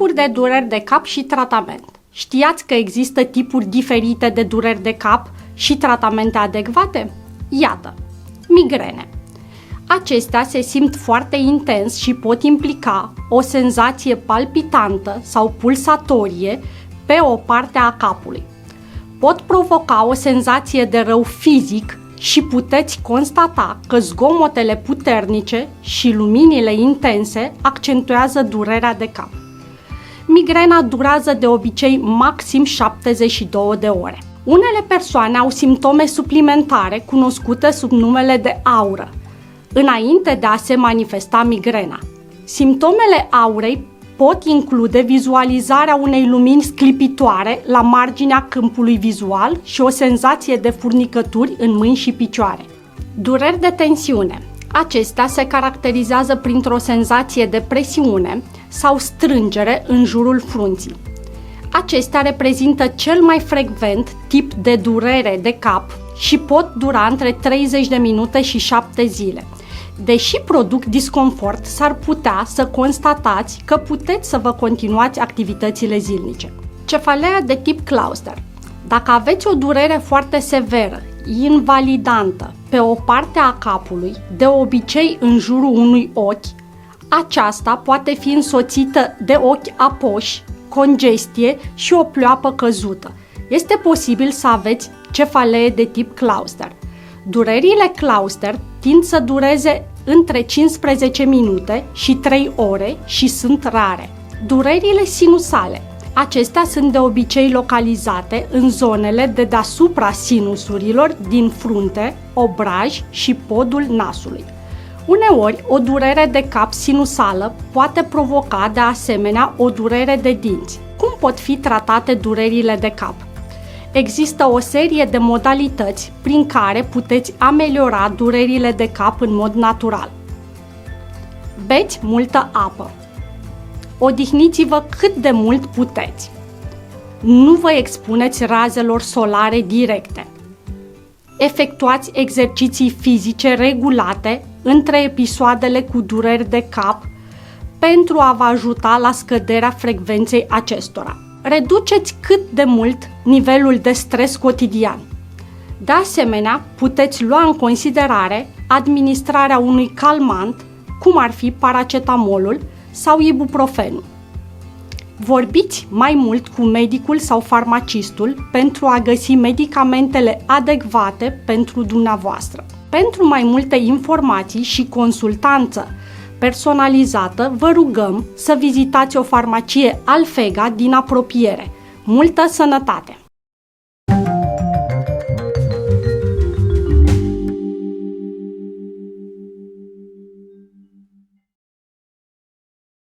Tipuri de dureri de cap și tratament. Știați că există tipuri diferite de dureri de cap și tratamente adecvate? Iată, migrene. Acestea se simt foarte intens și pot implica o senzație palpitantă sau pulsatorie pe o parte a capului. Pot provoca o senzație de rău fizic și puteți constata că zgomotele puternice și luminile intense accentuează durerea de cap. Migrena durează de obicei maxim 72 de ore. Unele persoane au simptome suplimentare cunoscute sub numele de aură, înainte de a se manifesta migrena. Simptomele aurei pot include vizualizarea unei lumini sclipitoare la marginea câmpului vizual și o senzație de furnicături în mâini și picioare. Dureri de tensiune. Acestea se caracterizează printr-o senzație de presiune sau strângere în jurul frunții. Acestea reprezintă cel mai frecvent tip de durere de cap și pot dura între 30 de minute și 7 zile. Deși produc disconfort, s-ar putea să constatați că puteți să vă continuați activitățile zilnice. Cefalea de tip cluster. Dacă aveți o durere foarte severă, invalidantă, pe o parte a capului, de obicei în jurul unui ochi, aceasta poate fi însoțită de ochi apoși, congestie și o pleoapă căzută. Este posibil să aveți cefalee de tip cluster. Durerile cluster tind să dureze între 15 minute și 3 ore și sunt rare. Durerile sinusale. Acestea sunt de obicei localizate în zonele de deasupra sinusurilor din frunte, obraj și podul nasului. Uneori, o durere de cap sinusală poate provoca de asemenea o durere de dinți. Cum pot fi tratate durerile de cap? Există o serie de modalități prin care puteți ameliora durerile de cap în mod natural. Beți multă apă. Odihniți-vă cât de mult puteți. Nu vă expuneți razelor solare directe. Efectuați exerciții fizice regulate între episoadele cu dureri de cap pentru a vă ajuta la scăderea frecvenței acestora. Reduceți cât de mult nivelul de stres cotidian. De asemenea, puteți lua în considerare administrarea unui calmant, cum ar fi paracetamolul sau ibuprofenul. Vorbiți mai mult cu medicul sau farmacistul pentru a găsi medicamentele adecvate pentru dumneavoastră. Pentru mai multe informații și consultanță personalizată, vă rugăm să vizitați o farmacie Alfega din apropiere. Multă sănătate!